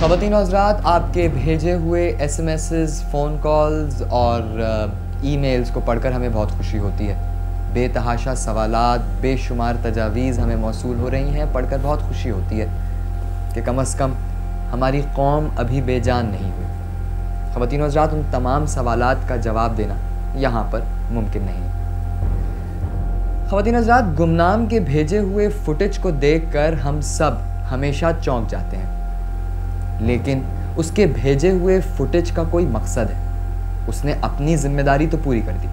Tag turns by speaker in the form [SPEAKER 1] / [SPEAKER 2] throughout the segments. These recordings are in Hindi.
[SPEAKER 1] ख़वातीन और हज़रात, आपके भेजे हुए एसएमएसेस, फ़ोन कॉल्स और ईमेल्स को पढ़कर हमें बहुत खुशी होती है। बेतहाशा सवालात, बेशुमार तजावीज़ हमें मौसूल हो रही हैं, पढ़कर बहुत खुशी होती है कि कम अज़ कम हमारी कौम अभी बेजान नहीं हुई। ख़वातीन और हज़रात, उन तमाम सवालात का जवाब देना यहाँ पर मुमकिन नहीं है। ख़वातीन और हज़रात, गुमनाम के भेजे हुए फुटेज को देखकर हम सब हमेशा चौंक जाते हैं, लेकिन उसके भेजे हुए फुटेज का कोई मकसद है। उसने अपनी जिम्मेदारी तो पूरी कर दी,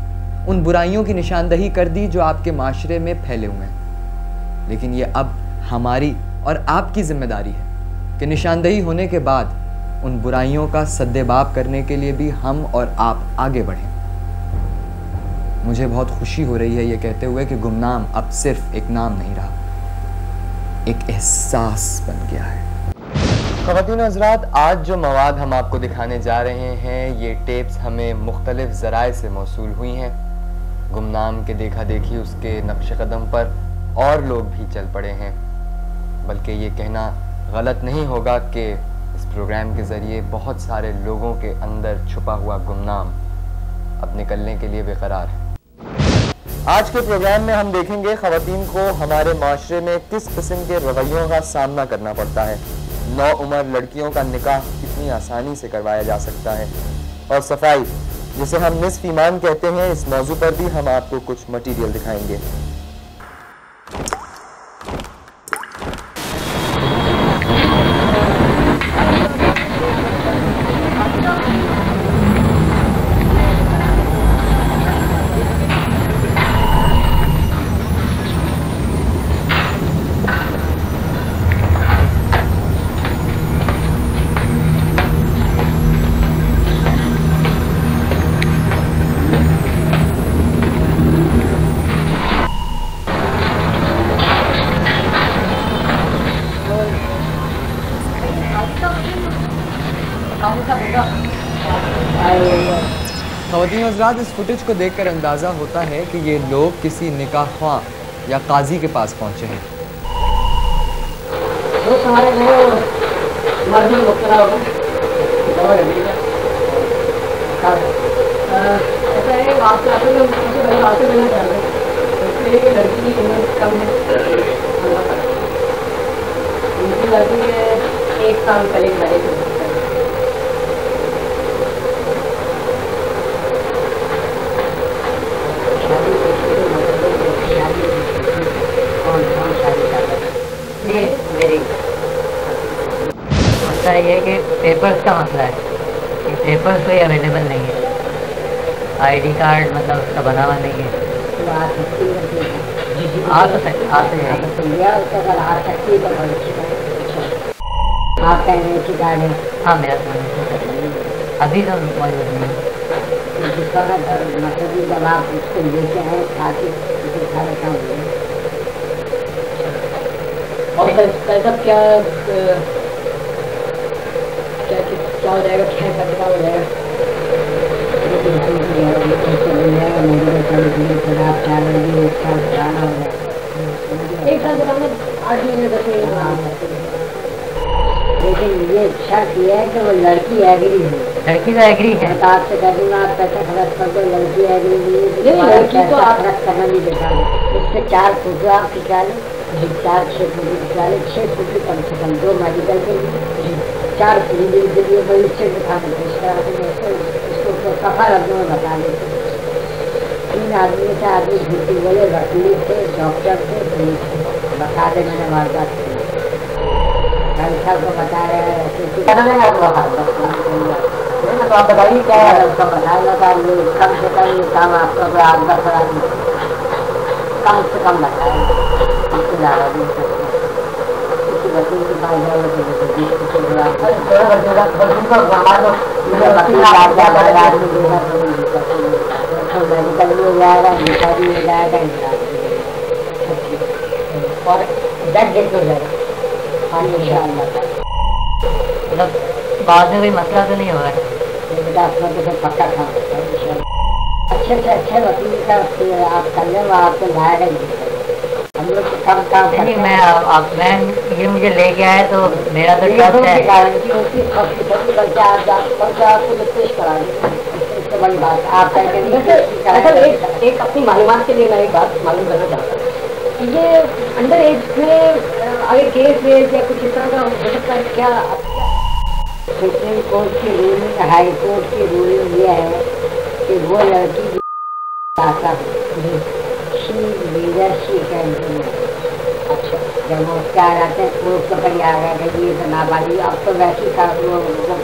[SPEAKER 1] उन बुराइयों की निशानदही कर दी जो आपके माशरे में फैले हुए हैं, लेकिन ये अब हमारी और आपकी जिम्मेदारी है कि निशानदही होने के बाद उन बुराइयों का सद्देबाब करने के लिए भी हम और आप आगे बढ़ें। मुझे बहुत खुशी हो रही है ये कहते हुए कि गुमनाम अब सिर्फ एक नाम नहीं रहा, एक एहसास बन गया है। ख़वातीन हज़रात, आज जो मवाद हम आपको दिखाने जा रहे हैं, ये टेप्स हमें मुख्तलिफ ज़राए से मौसूल हुई हैं। गुमनाम के देखा देखी उसके नक्श कदम पर और लोग भी चल पड़े हैं, बल्कि ये कहना गलत नहीं होगा कि इस प्रोग्राम के ज़रिए बहुत सारे लोगों के अंदर छुपा हुआ गुमनाम अब निकलने के लिए बेकरार है। आज के प्रोग्राम में हम देखेंगे ख़वातीन को हमारे माशरे में किस किस्म के रवैयों का सामना करना पड़ता है, नौउम्र लड़कियों का निकाह कितनी आसानी से करवाया जा सकता है, और सफाई जिसे हम निस्फ ईमान कहते हैं, इस मौजू पर भी हम आपको कुछ मटीरियल दिखाएंगे। ख़वातीन हज़रात, इस फुटेज को देखकर अंदाज़ा होता है कि ये लोग किसी निकाह ख्वाह या काजी के पास पहुँचे हैं।
[SPEAKER 2] एक साल पहले मैरिज ये है कि पेपर्स का मसला है कि पेपर्स कोई अवेलेबल नहीं है, आईडी कार्ड मतलब उसका बना हुआ नहीं है। आप कह रहे हैं कार्ड है? हाँ, मेरा अभी तो मौजूद नहीं है। मतलब जब आप उसको लेके आए ताकि और क्या क्या हो जाएगा, क्या खर्चा हो जाएगा? एक साल दुकान 8 महीने 10 महीने। लेकिन ये शर्त ये है कि वो लड़की एग्री है। लड़की तो एग्री है, तो आपसे कह दूंगा आप पैसा खर्च कर दो, लड़की एग्री नहीं है, लड़की तो आप खर्च करना नहीं देता है। इससे 4 फोटो आप खिंचा लें, 4-6 फोटो खिंचा लें, 6 फोटो कम से कम 2 मेडिकल के लिए, 4 क्लिनिक के लिए बड़ी से दिखा देते इसको सफा रखने में बता देते। 3 आदमी से आदमी झूठी बोले, वकील थे, डॉक्टर थे, पुलिस थे, बता दे मैंने वारदात की। को बता रहे हैं तो आप बताइए क्या है, उसको बताएगा था ये कम से कम ये काम आपका 8-10 आदमी कम से कम बताए, इससे ज़्यादा नहीं सकते। किसी वकील के पास जाओगे तो आदमी मेडिकल भी हो जाएगा, निशा भी हो जाएगा, और डेट हो जाएगा। मतलब बाद में कोई मसला तो नहीं होगा, पक्का काम अच्छे से अच्छे वकील का आप कर लें, वो आपको लाएगा। हम लोग कब काम करते हैं। मैं ये मुझे लेके आया तो मेरा तो ट्रस्ट है गारंटी होती है सबकी बल्कि आपको पेश करा इससे बड़ी बात आप एक अपनी मालूमात के लिए मैं एक बात मालूम करना चाहता हूँ। ये अंडर एज में अगर केस वेस या कुछ इस तरह का हो सकता है क्या? सुप्रीम कोर्ट की रूलिंग, हाई कोर्ट की रूलिंग ये है कि वो लड़की अच्छा जब वो क्या आ जाते हैं कोर्ट पकड़ आ गया कि ये तो नाबालिग, अब तो वैसी का वो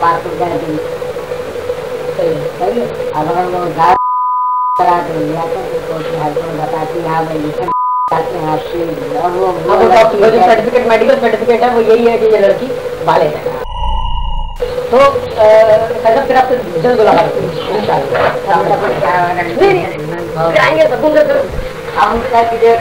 [SPEAKER 2] पास हो गया दिन सही है। अब अगर वो गाय करा तो लिया तो कोर्ट हाई कोर्ट बताती हाँ भाई और वो जो सर्टिफिकेट मेडिकल सर्टिफिकेट है वो यही है कि ये लड़की बालिग है। तो फिर आप जल्द मुलाकात कराएंगे हम क्या कीजिए।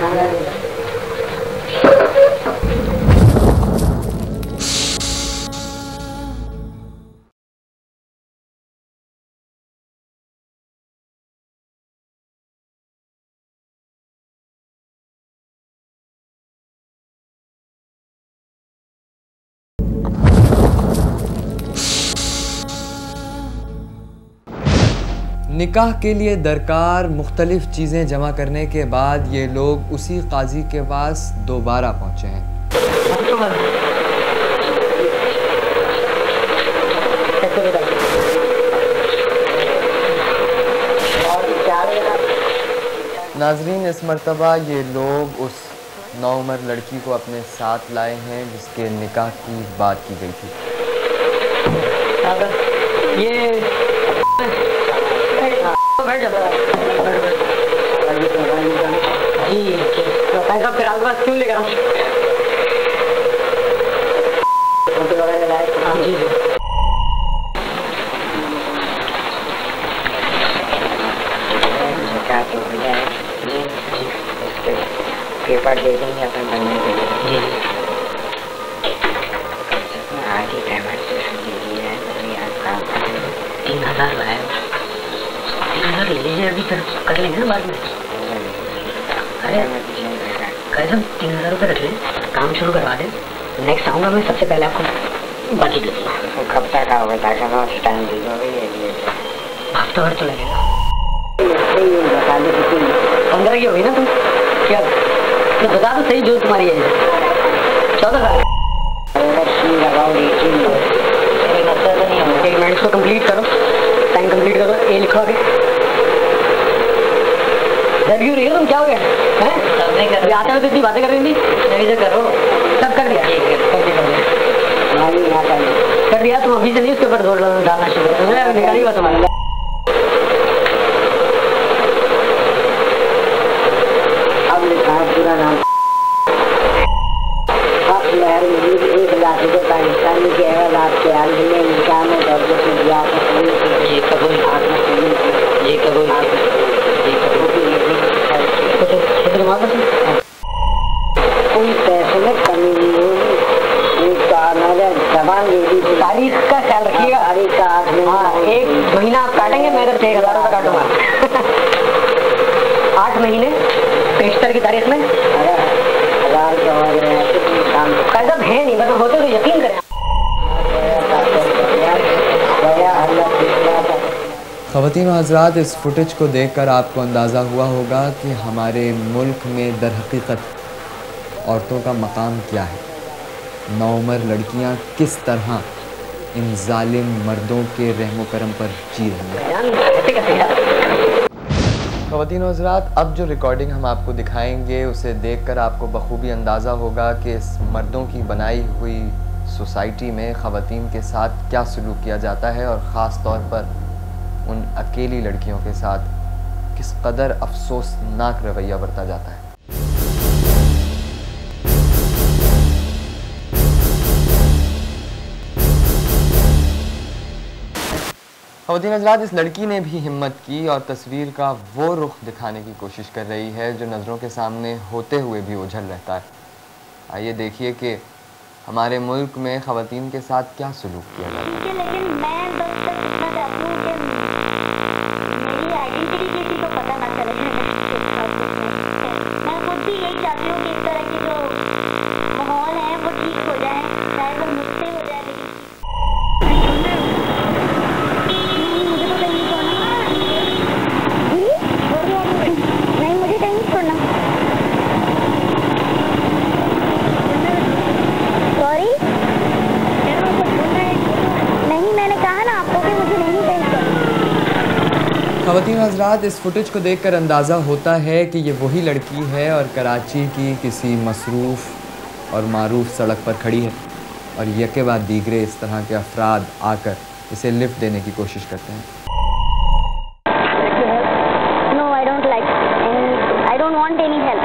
[SPEAKER 1] निकाह के लिए दरकार मुख्तलिफ चीज़ें जमा करने के बाद ये लोग उसी काजी के पास दोबारा पहुँचे हैं। नाजरीन, इस मर्तबा ये लोग उस नौउम्र लड़की को अपने साथ लाए हैं जिसके निकाह की बात की गई थी।
[SPEAKER 2] ये फिर आपके पास क्यों लेकर पेपर दे देंगे अपन बनने के लिए। जी आज ही पेमेंट है 3000 है 3000 ले लीजिए अभी फिर कर लेंगे ना बाद में। अरे कैसे 3000 रुपये रख लें, काम शुरू करवा दें, नेक्स्ट आऊँगा मैं सबसे पहले आपको बाकी दे दूँगा। कब तक आओगे ताकि टाइम दीजिए? हफ्ता भर तो लगेगा। 15 की होगी ना तुम क्या तो बता तो सही जो तुम्हारी है 14 एक मिनट इसको कंप्लीट करो, टाइम कंप्लीट करो, ये लिखो आगे क्यों रही हो तुम? क्या हो गया है? आते हुए तो इतनी बातें कर रही थी, करो सब कर दिया कर दिया तुम अभी से नहीं उसके ऊपर जोर डालना शुरू कर निकाली हुआ तुम्हारा। अब लिखा है पूरा नाम आप लहर में 1 लाख रुपये पाकिस्तानी के अवध आपके हाल में निकाह में दर्ज दिया ये कबूल ये कबूल कोई पैसे में कमी नहीं होगी। जबान तारीख का ख्याल रखिएगा। तारीख का 1 महीना आप काटेंगे, मैं इधर 1000 रुपये काटूंगा 8 महीने 75 की तारीख में 1000 कैसा है नहीं मतलब होते तो यकीन करें।
[SPEAKER 1] ख़वातीन व हज़रात, इस फुटेज को देखकर आपको अंदाज़ा हुआ होगा कि हमारे मुल्क में दर हकीकत औरतों का मकाम क्या है। नौउम्र लड़कियां किस तरह इन जालिम मर्दों के रहमो करम पर जी रही हैं। ख़वातीन व हज़रात, अब जो रिकॉर्डिंग हम आपको दिखाएंगे उसे देखकर आपको बखूबी अंदाज़ा होगा कि इस मर्दों की बनाई हुई सोसाइटी में ख़वातीन के साथ क्या सलूक किया जाता है और ख़ास तौर पर उन अकेली लड़कियों के साथ किस कदर अफसोसनाक रवैया बरता जाता है। ख़वातीन हज़रात, इस लड़की ने भी हिम्मत की और तस्वीर का वो रुख दिखाने की कोशिश कर रही है जो नज़रों के सामने होते हुए भी ओझल रहता है। आइए देखिए कि हमारे मुल्क में ख़वातीन के साथ क्या सलूक किया जाता है।
[SPEAKER 3] लेकिन मैं बस तक इतना चाहती हूँ कि मेरी आइडेंटिटी किसी को पता ना चले। मैं खुद भी यही चाहती हूँ कि
[SPEAKER 1] ख़वातीन व हज़रात, इस फुटेज को देखकर अंदाज़ा होता है कि ये वही लड़की है और कराची की किसी मसरूफ़ और मारूफ सड़क पर खड़ी है और यके बाद दीगरे इस तरह के अफराद आकर इसे लिफ्ट देने की कोशिश करते हैं।
[SPEAKER 3] No, I don't like and I don't want any help.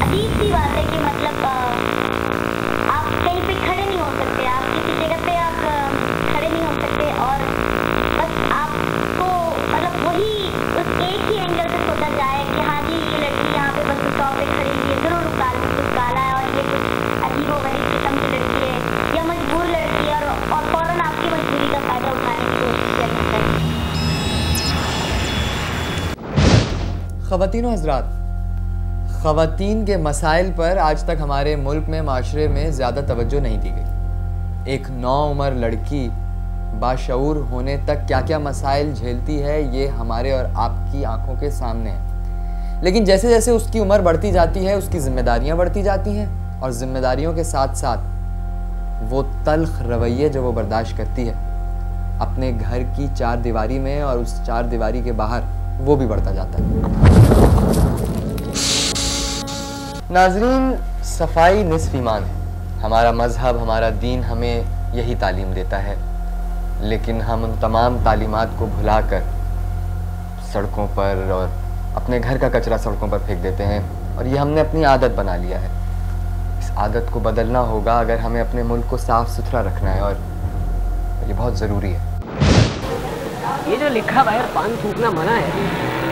[SPEAKER 3] अजीब सी बात है कि मतलब आप कहीं पे खड़े नहीं हो सकते, आप किसी जगह पे आप खड़े नहीं हो सकते और बस आपको मतलब वही उस एक ही एंगल से सोचा जाए कि हाँ जी ये लड़की यहाँ पे बस स्टॉप पे खड़ी हुई है, जरूर कुछ काला है और ये कुछ अजीबोगरीब किस्म की लड़की है या मजबूर लड़की है और फौरन आपकी मजबूरी का फायदा उठाने की कोशिश करनी चाहिए।
[SPEAKER 1] ख़वातीन व हज़रात, ख़वातीन के मसाइल पर आज तक हमारे मुल्क में माशरे में ज़्यादा तवज्जो नहीं दी गई। एक नौउम्र लड़की बाशऊर होने तक क्या क्या मसाइल झेलती है ये हमारे और आपकी आंखों के सामने है, लेकिन जैसे जैसे उसकी उम्र बढ़ती जाती है उसकी जिम्मेदारियां बढ़ती जाती हैं और जिम्मेदारियों के साथ साथ वो तल्ख रवैये जो वो बर्दाश्त करती है अपने घर की चार दीवारी में और उस चार दीवारी के बाहर वो भी बढ़ता जाता है। नाज़रीन, सफाई निस्फ़ ईमान है। हमारा मज़हब, हमारा दीन हमें यही तालीम देता है, लेकिन हम उन तमाम तालीमात को भुलाकर सड़कों पर और अपने घर का कचरा सड़कों पर फेंक देते हैं और ये हमने अपनी आदत बना लिया है। इस आदत को बदलना होगा अगर हमें अपने मुल्क को साफ़ सुथरा रखना है और ये बहुत ज़रूरी है।
[SPEAKER 4] ये जो लिखा हुआ है पान थूकना मना है,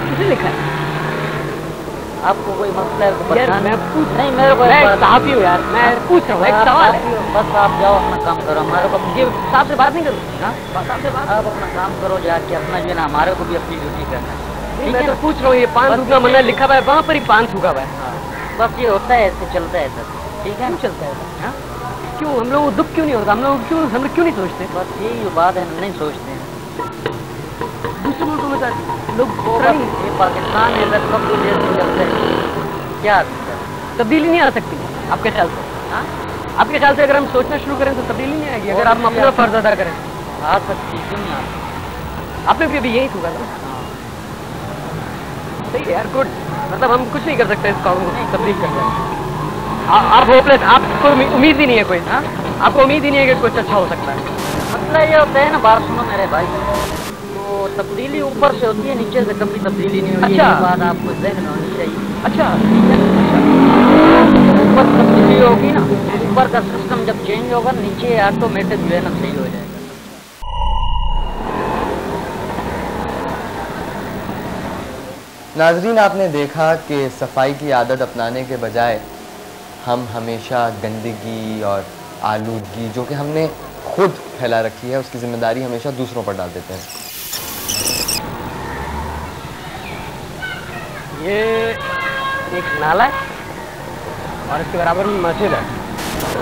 [SPEAKER 4] किसने लिखा है?
[SPEAKER 2] आपको कोई मसला है तो
[SPEAKER 4] यार मैं पूछ
[SPEAKER 2] नहीं, मेरे को
[SPEAKER 4] मैं साहब ही हूँ यार, मैं पूछ रहा हूँ, एक सवाल है।
[SPEAKER 2] बस आप जाओ अपना काम करो, हमारे को
[SPEAKER 4] ये साहब से बात नहीं करूँ? हाँ, साहब से बात।
[SPEAKER 2] आप अपना काम करो जाके, अपना जो है ना हमारे को भी अपनी ड्यूटी करना है।
[SPEAKER 4] नहीं, मैं तो पूछ रहा हूँ, ये पान थूकना मना लिखा हुआ है, वहाँ पर ही पान थूका हुआ है।
[SPEAKER 2] बस ये होता है, ऐसे चलता है सर, ठीक है?
[SPEAKER 4] क्यों चलता है? हाँ, क्यों हम लोग दुख क्यों नहीं होता? हम लोग क्यों नहीं सोचते?
[SPEAKER 2] बस यही बात है, हम नहीं सोचते हैं।
[SPEAKER 4] दूसरे मुल्कों में लोग
[SPEAKER 2] ये पाकिस्तान है सर, सब कुछ ऐसे चलता है। क्या
[SPEAKER 4] तब्दीली नहीं आ सकती आपके ख्याल से? हाँ, आपके ख्याल से अगर हम सोचना शुरू करें तो तब्दीली नहीं आएगी? अगर आप अपना फर्ज अदा करें
[SPEAKER 2] आ सकती, क्यों नहीं आ सकती?
[SPEAKER 4] आपने भी अभी यही थूका था। सही है यार, गुड। मतलब हम कुछ नहीं कर सकते इस कानून को तब्दील कर सकते। आप होपलेस, आपको उम्मीद ही नहीं है कोई? हाँ, आपको उम्मीद ही नहीं है कि कुछ अच्छा हो सकता है?
[SPEAKER 2] मतलब ये होता है ना, बात सुनो मेरे भाई, तो तब्दीली ऊपर से होती है, नीचे से कभी तब्दीली नहीं होती।
[SPEAKER 4] अच्छा,
[SPEAKER 2] ये बात आपको ज़हन होनी चाहिए।
[SPEAKER 4] अच्छा,
[SPEAKER 2] ऊपर तब्दीली होगी ना, ऊपर का सिस्टम जब चेंज होगा, नीचे ऑटोमेटिक जो है ना सही हो जाएगा।
[SPEAKER 1] नाज़रीन, आपने देखा कि सफाई की आदत अपनाने के बजाय हम हमेशा गंदगी और आलूदगी जो कि हमने खुद फैला रखी है उसकी जिम्मेदारी हमेशा दूसरों पर डाल देते हैं।
[SPEAKER 4] ये एक नाला है और इसके बराबर में मस्जिद है।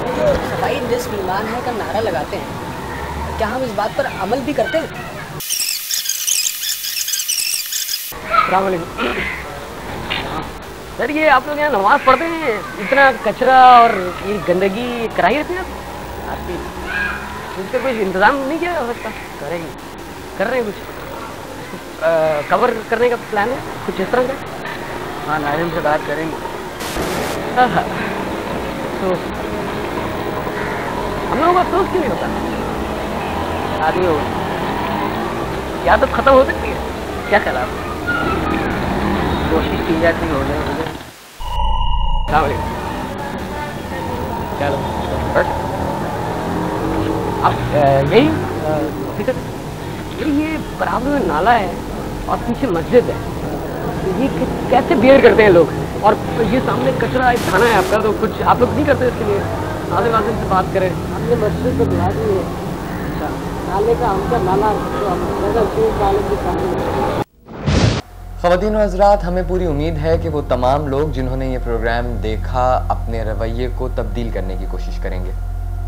[SPEAKER 5] जो सफाई निस्फ़ ईमान है का नारा लगाते हैं, क्या हम इस बात पर अमल भी करते हैं?
[SPEAKER 4] अस्सलाम वालेकुम। सर, ये आप लोग यहाँ नमाज पढ़ते हैं, इतना कचरा और ये गंदगी कराई रहती है आपकी, इसका कुछ इंतज़ाम नहीं किया जा सकता? करेंगे, कर रहे हैं कुछ कवर करने का प्लान है कुछ इस तरह का?
[SPEAKER 2] हाँ, नाज़िम से बात करेंगे।
[SPEAKER 4] हाँ, तो हम लोगों को अफसोस क्यों नहीं होता?
[SPEAKER 2] शादी हो
[SPEAKER 4] क्या आदत खत्म हो सकती है? क्या ख्याल आप?
[SPEAKER 2] कोशिश की जाती हो जाए।
[SPEAKER 4] चलो, अब यही ये बराबर में नाला है और पीछे मस्जिद है, ये कैसे बिहेव करते हैं लोग? और ये सामने कचरा एक थाना है आपका, तो कुछ आप लोग नहीं करते इसके लिए? आधे वाले से बात करें।
[SPEAKER 5] हमने मस्जिद को बुला दी है। अच्छा, नाले का हमका नाला तो हम नाले की पानी।
[SPEAKER 1] ख़वातीन व हज़रात, हमें पूरी उम्मीद है कि वो तमाम लोग जिन्होंने ये प्रोग्राम देखा अपने रवैये को तब्दील करने की कोशिश करेंगे।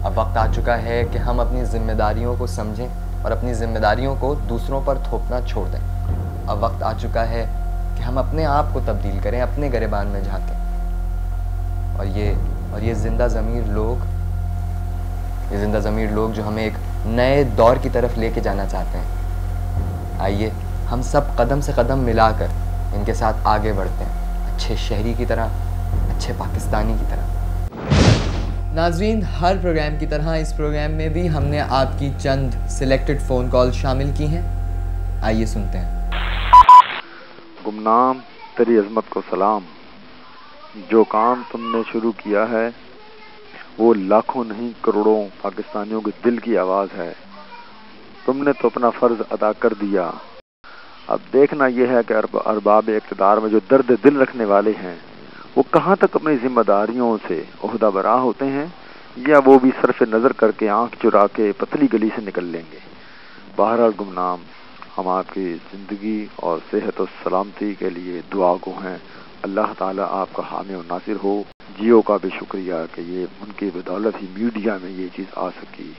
[SPEAKER 1] अब वक्त आ चुका है कि हम अपनी ज़िम्मेदारियों को समझें और अपनी ज़िम्मेदारियों को दूसरों पर थोपना छोड़ दें। अब वक्त आ चुका है कि हम अपने आप को तब्दील करें, अपने गिरबान में झांकें और ये ज़िंदा ज़मीर लोग ये जिंदा ज़मीर लोग जो हमें एक नए दौर की तरफ लेके जाना चाहते हैं। आइए हम सब कदम से कदम मिलाकर इनके साथ आगे बढ़ते हैं, अच्छे शहरी की तरह, अच्छे पाकिस्तानी की तरह। नाजरीन, हर प्रोग्राम की तरह इस प्रोग्राम में भी हमने आपकी चंद सिलेक्टेड फ़ोन कॉल शामिल की हैं। आइए सुनते हैं।
[SPEAKER 6] गुमनाम, तेरी अज़मत को सलाम। जो काम तुमने शुरू किया है वो लाखों नहीं करोड़ों पाकिस्तानियों के दिल की आवाज़ है। तुमने तो अपना फ़र्ज़ अदा कर दिया। अब देखना यह है कि अरबाब इक़्तिदार में जो दर्द दिल रखने वाले हैं वो कहाँ तक अपनी जिम्मेदारियों से ओहदा बरा होते हैं, या वो भी सरफ नज़र करके आंख चुरा के पतली गली से निकल लेंगे। बहरहाल गुमनाम, हम आपकी ज़िंदगी और सेहत और सलामती के लिए दुआ गो हैं। अल्लाह ताला आपका हामी और नासिर हो। जियो का भी शुक्रिया कि ये उनकी बदौलत ही मीडिया में ये चीज़ आ सकी।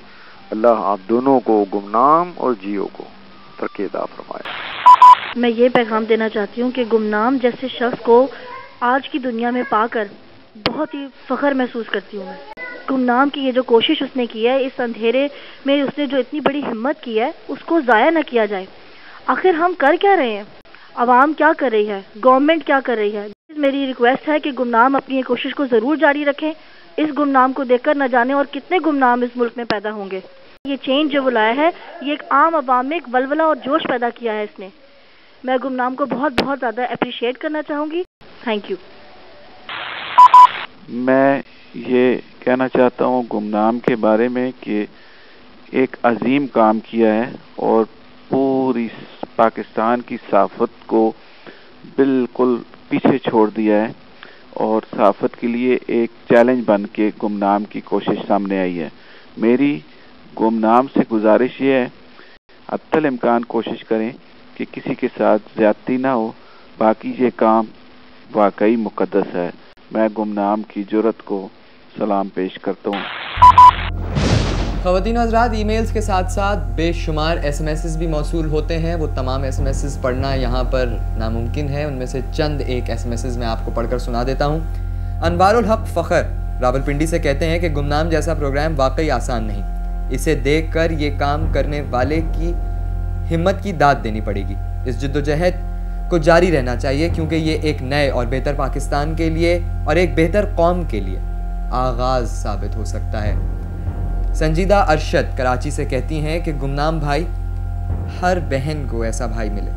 [SPEAKER 6] अल्लाह आप दोनों को, गुमनाम और जियो को, तरक्की अता फरमाए।
[SPEAKER 7] मैं ये पैगाम देना चाहती हूँ कि गुमनाम जैसे शख्स को आज की दुनिया में पाकर बहुत ही फ़ख्र महसूस करती हूँ मैं। गुमनाम की ये जो कोशिश उसने की है, इस अंधेरे में उसने जो इतनी बड़ी हिम्मत की है, उसको ज़ाया न किया जाए। आखिर हम कर क्या रहे हैं, आवाम क्या कर रही है, गवर्नमेंट क्या कर रही है। मेरी रिक्वेस्ट है कि गुमनाम अपनी ये कोशिश को ज़रूर जारी रखें। इस गुमनाम को देखकर न जाने और कितने गुमनाम इस मुल्क में पैदा होंगे। ये चेंज जो वो लाया है, ये एक आम आवाम में एक वलवला और जोश पैदा किया है इसने। मैं गुमनाम को बहुत बहुत ज़्यादा अप्रिशिएट करना चाहूँगी। Thank you.
[SPEAKER 8] मैं ये कहना चाहता हूँ गुमनाम के बारे में कि एक अजीम काम किया है और पूरी पाकिस्तान की सहाफ़त को बिल्कुल पीछे छोड़ दिया है, और सहाफ़त के लिए एक चैलेंज बन के गुमनाम की कोशिश सामने आई है। मेरी गुमनाम से गुजारिश ये है, अत्तल इम्कान कोशिश करें कि किसी के साथ ज़्यादती ना हो। बाकी ये काम वाकई मुक़द्दस है। मैं गुमनाम की जुर्रत को सलाम पेश करता हूँ।
[SPEAKER 1] ख़वातीन हज़रात, ईमेल्स के साथ साथ बेशुमार एसएमएसेस भी मौसूल होते हैं। वो तमाम एसएमएसेस पढ़ना यहाँ पर नामुमकिन है। उनमें से चंद एक एसएमएसेस मैं आपको पढ़कर सुना देता हूँ। अनवारुल हक फ़खर रावलपिंडी से कहते हैं कि गुमनाम जैसा प्रोग्राम वाकई आसान नहीं। इसे देखकर ये काम करने वाले की हिम्मत की दाद देनी पड़ेगी। इस जद्दोजहद को जारी रहना चाहिए, क्योंकि ये एक नए और बेहतर पाकिस्तान के लिए और एक बेहतर कौम के लिए आगाज़ साबित हो सकता है। संजीदा अरशद कराची से कहती हैं कि गुमनाम भाई, हर बहन को ऐसा भाई मिले।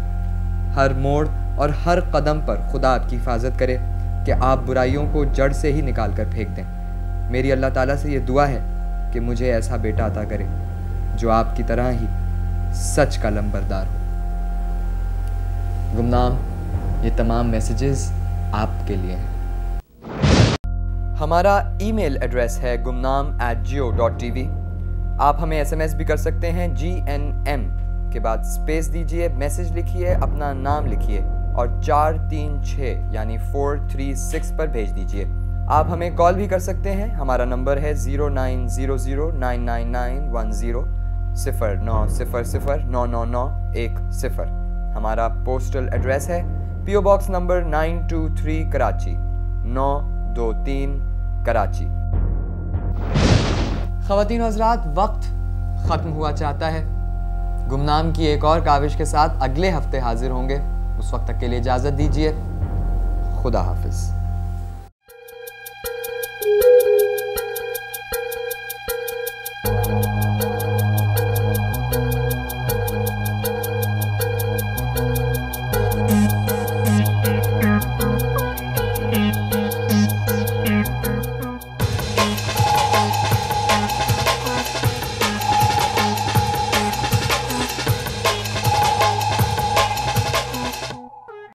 [SPEAKER 1] हर मोड़ और हर कदम पर खुदा आपकी हिफाजत करे कि आप बुराइयों को जड़ से ही निकाल कर फेंक दें। मेरी अल्लाह ताला से ये दुआ है कि मुझे ऐसा बेटा अता करे जो आपकी तरह ही सच का लंबरदार हो। गुमनाम, ये तमाम मैसेजेस आपके लिए हैं। हमारा ईमेल एड्रेस है gumnaam@jio.tv। आप हमें एसएमएस भी कर सकते हैं। GNM के बाद स्पेस दीजिए, मैसेज लिखिए, अपना नाम लिखिए और 436 यानी 436 पर भेज दीजिए। आप हमें कॉल भी कर सकते हैं। हमारा नंबर है 0900999109009991। हमारा पोस्टल एड्रेस है PO box number 923 Karachi 923 Karachi. ख़वातीन हज़रात, वक्त ख़त्म हुआ चाहता है। गुमनाम की एक और काविश के साथ अगले हफ्ते हाजिर होंगे। उस वक्त तक के लिए इजाज़त दीजिए। खुदा हाफिज़।